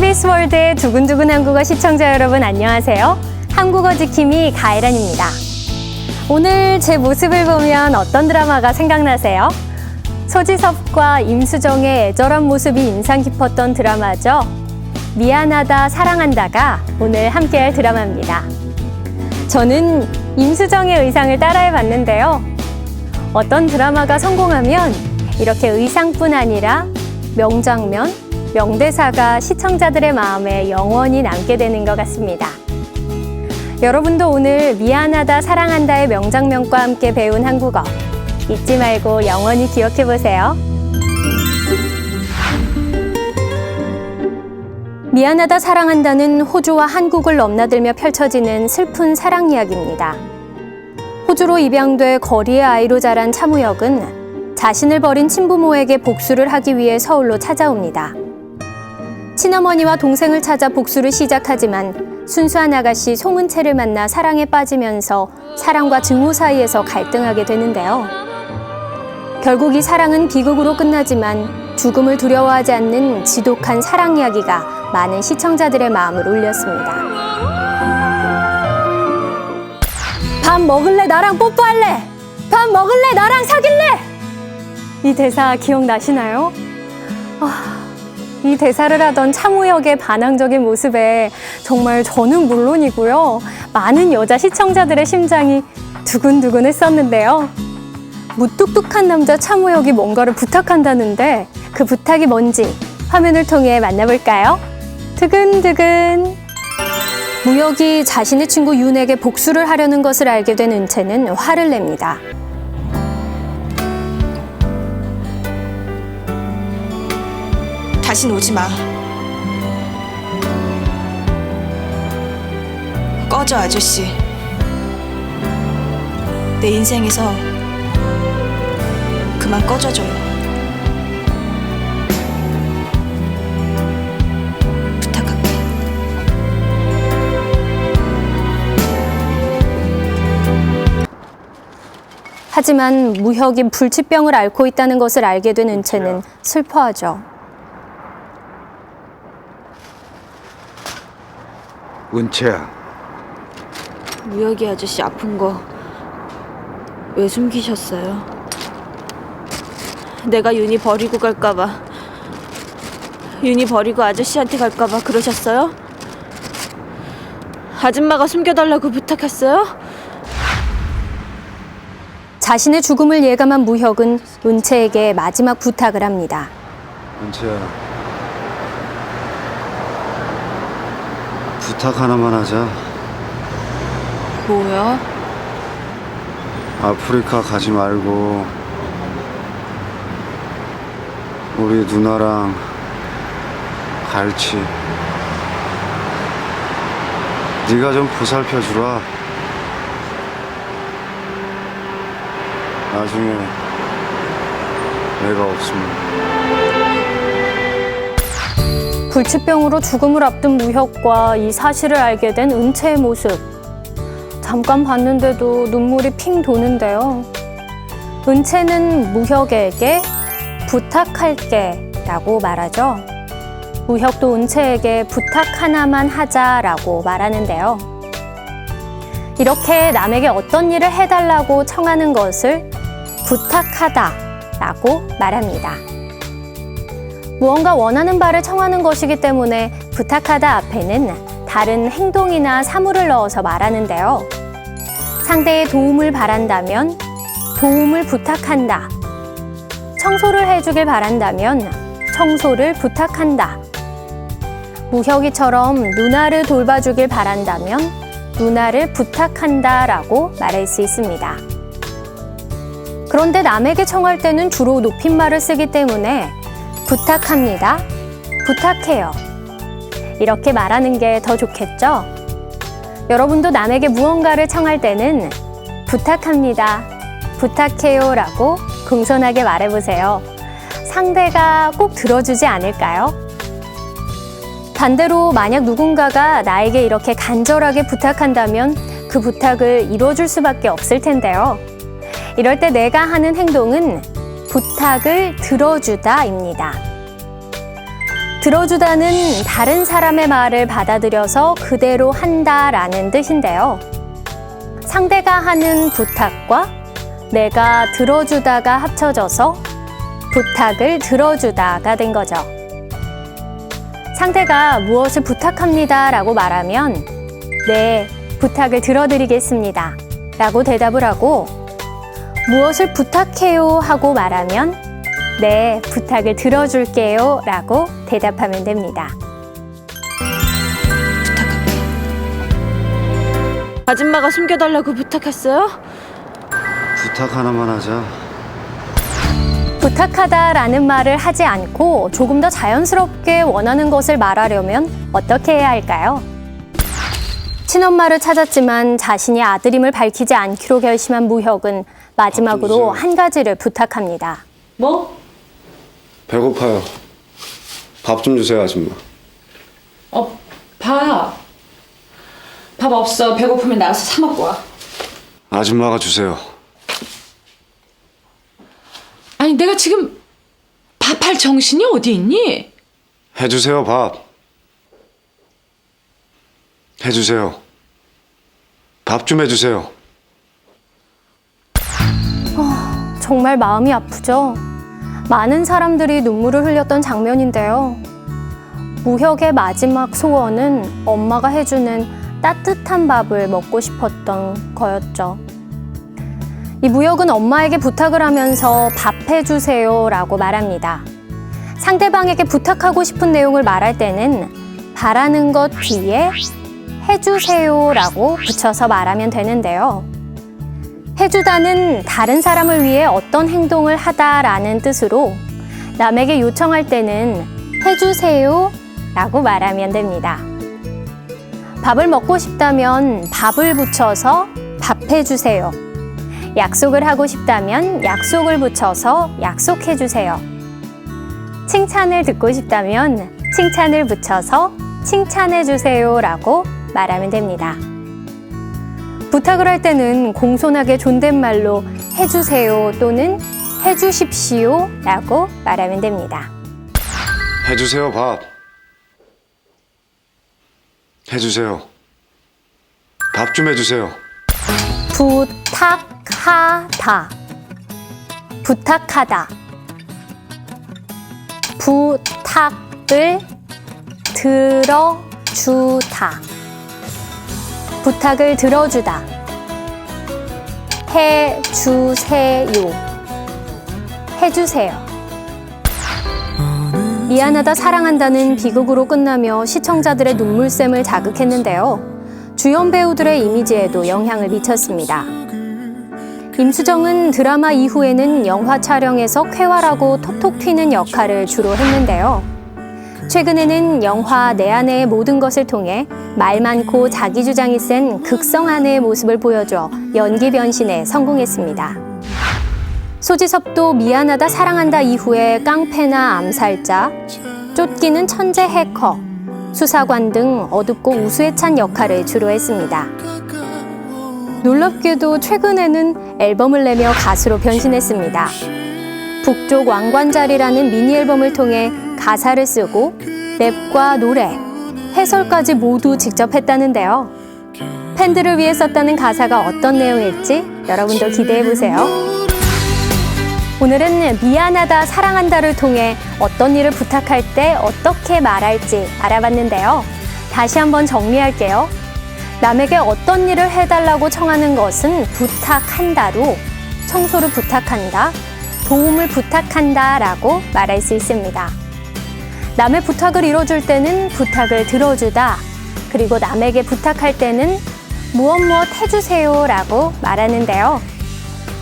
스위스월드의 두근두근 한국어 시청자 여러분 안녕하세요. 한국어 지킴이 가혜란입니다. 오늘 제 모습을 보면 어떤 드라마가 생각나세요? 소지섭과 임수정의 애절한 모습이 인상 깊었던 드라마죠. 미안하다 사랑한다가 오늘 함께할 드라마입니다. 저는 임수정의 의상을 따라해봤는데요. 어떤 드라마가 성공하면 이렇게 의상뿐 아니라 명장면, 명대사가 시청자들의 마음에 영원히 남게 되는 것 같습니다. 여러분도 오늘 미안하다 사랑한다의 명장면과 함께 배운 한국어 잊지 말고 영원히 기억해보세요. 미안하다 사랑한다는 호주와 한국을 넘나들며 펼쳐지는 슬픈 사랑 이야기입니다. 호주로 입양돼 거리의 아이로 자란 차무혁은 자신을 버린 친부모에게 복수를 하기 위해 서울로 찾아옵니다. 친어머니와 동생을 찾아 복수를 시작하지만 순수한 아가씨 송은채를 만나 사랑에 빠지면서 사랑과 증오 사이에서 갈등하게 되는데요. 결국 이 사랑은 비극으로 끝나지만 죽음을 두려워하지 않는 지독한 사랑 이야기가 많은 시청자들의 마음을 울렸습니다. 밥 먹을래? 나랑 뽀뽀할래? 밥 먹을래? 나랑 사귈래? 이 대사 기억나시나요? 이 대사를 하던 차무혁의 반항적인 모습에 정말 저는 물론이고요. 많은 여자 시청자들의 심장이 두근두근 했었는데요. 무뚝뚝한 남자 차무혁이 뭔가를 부탁한다는데 그 부탁이 뭔지 화면을 통해 만나볼까요? 두근두근. 무혁이 자신의 친구 윤에게 복수를 하려는 것을 알게 된 은채는 화를 냅니다. 다신 오지 마. 꺼져, 아저씨. 내 인생에서 그만 꺼져줘요. 부탁할게. 하지만 무혁이 불치병을 앓고 있다는 것을 알게 된 은채는 슬퍼하죠. 은채야, 무혁이 아저씨 아픈 거 왜 숨기셨어요? 내가 윤이 버리고 갈까봐, 윤이 버리고 아저씨한테 갈까봐 그러셨어요? 아줌마가 숨겨달라고 부탁했어요? 자신의 죽음을 예감한 무혁은 은채에게 마지막 부탁을 합니다. 은채야, 부탁 하나만 하자. 뭐야? 아프리카 가지 말고 우리 누나랑 갈치 네가 좀 보살펴 주라. 나중에 내가 없으면. 불치병으로 죽음을 앞둔 무혁과 이 사실을 알게 된 은채의 모습. 잠깐 봤는데도 눈물이 핑 도는데요. 은채는 무혁에게 부탁할게 라고 말하죠. 무혁도 은채에게 부탁 하나만 하자라고 말하는데요. 이렇게 남에게 어떤 일을 해달라고 청하는 것을 부탁하다 라고 말합니다. 무언가 원하는 바를 청하는 것이기 때문에 부탁하다 앞에는 다른 행동이나 사물을 넣어서 말하는데요. 상대의 도움을 바란다면 도움을 부탁한다. 청소를 해주길 바란다면 청소를 부탁한다. 무혁이처럼 누나를 돌봐주길 바란다면 누나를 부탁한다 라고 말할 수 있습니다. 그런데 남에게 청할 때는 주로 높임말을 쓰기 때문에 부탁합니다. 부탁해요. 이렇게 말하는 게 더 좋겠죠? 여러분도 남에게 무언가를 청할 때는 부탁합니다. 부탁해요 라고 공손하게 말해보세요. 상대가 꼭 들어주지 않을까요? 반대로 만약 누군가가 나에게 이렇게 간절하게 부탁한다면 그 부탁을 이뤄줄 수밖에 없을 텐데요. 이럴 때 내가 하는 행동은 부탁을 들어주다입니다. 들어주다는 다른 사람의 말을 받아들여서 그대로 한다라는 뜻인데요. 상대가 하는 부탁과 내가 들어주다가 합쳐져서 부탁을 들어주다가 된 거죠. 상대가 무엇을 부탁합니다 라고 말하면 네, 부탁을 들어드리겠습니다 라고 대답을 하고 무엇을 부탁해요 하고 말하면 네, 부탁을 들어줄게요 라고 대답하면 됩니다. 아줌마가 숨겨달라고 부탁했어요? 부탁 하나만 하자. 부탁하다라는 말을 하지 않고 조금 더 자연스럽게 원하는 것을 말하려면 어떻게 해야 할까요? 친엄마를 찾았지만 자신이 아들임을 밝히지 않기로 결심한 무혁은 마지막으로 한 가지를 부탁합니다. 뭐? 배고파요. 밥 좀 주세요, 아줌마. 밥 없어. 배고프면 나가서 사 먹고 와. 아줌마가 주세요. 아니 내가 지금 밥할 정신이 어디 있니? 해주세요, 밥. 해주세요. 밥 좀 해주세요. 정말 마음이 아프죠? 많은 사람들이 눈물을 흘렸던 장면인데요. 무혁의 마지막 소원은 엄마가 해주는 따뜻한 밥을 먹고 싶었던 거였죠. 이 무혁은 엄마에게 부탁을 하면서 밥 해주세요 라고 말합니다. 상대방에게 부탁하고 싶은 내용을 말할 때는 바라는 것 뒤에 해주세요 라고 붙여서 말하면 되는데요. 해주다는 다른 사람을 위해 어떤 행동을 하다라는 뜻으로 남에게 요청할 때는 해주세요 라고 말하면 됩니다. 밥을 먹고 싶다면 밥을 붙여서 밥 해주세요. 약속을 하고 싶다면 약속을 붙여서 약속해주세요. 칭찬을 듣고 싶다면 칭찬을 붙여서 칭찬해주세요 라고 말하면 됩니다. 부탁을 할 때는 공손하게 존댓말로 해주세요 또는 해주십시오 라고 말하면 됩니다. 해주세요, 밥. 해주세요. 밥 좀 해주세요. 부탁하다, 부탁하다. 부탁을 들어주다, 부탁을 들어주다. 해주세요, 해주세요. 미안하다 사랑한다는 비극으로 끝나며 시청자들의 눈물샘을 자극했는데요. 주연 배우들의 이미지에도 영향을 미쳤습니다. 임수정은 드라마 이후에는 영화 촬영에서 쾌활하고 톡톡 튀는 역할을 주로 했는데요. 최근에는 영화 내 아내의 모든 것을 통해 말 많고 자기 주장이 센 극성 아내의 모습을 보여줘 연기 변신에 성공했습니다. 소지섭도 미안하다 사랑한다 이후에 깡패나 암살자, 쫓기는 천재 해커, 수사관 등 어둡고 우수에 찬 역할을 주로 했습니다. 놀랍게도 최근에는 앨범을 내며 가수로 변신했습니다. 북쪽 왕관자리라는 미니 앨범을 통해 가사를 쓰고 랩과 노래, 해설까지 모두 직접 했다는데요. 팬들을 위해 썼다는 가사가 어떤 내용일지 여러분도 기대해보세요. 오늘은 미안하다 사랑한다를 통해 어떤 일을 부탁할 때 어떻게 말할지 알아봤는데요. 다시 한번 정리할게요. 남에게 어떤 일을 해달라고 청하는 것은 부탁한다로 청소를 부탁한다, 도움을 부탁한다 라고 말할 수 있습니다. 남의 부탁을 이뤄줄 때는 부탁을 들어주다, 그리고 남에게 부탁할 때는 무엇 해주세요 라고 말하는데요.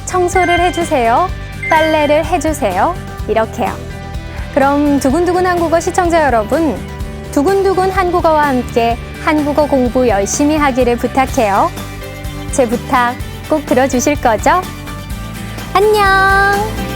청소를 해주세요, 빨래를 해주세요, 이렇게요. 그럼 두근두근 한국어 시청자 여러분, 두근두근 한국어와 함께 한국어 공부 열심히 하기를 부탁해요. 제 부탁 꼭 들어주실 거죠? 안녕!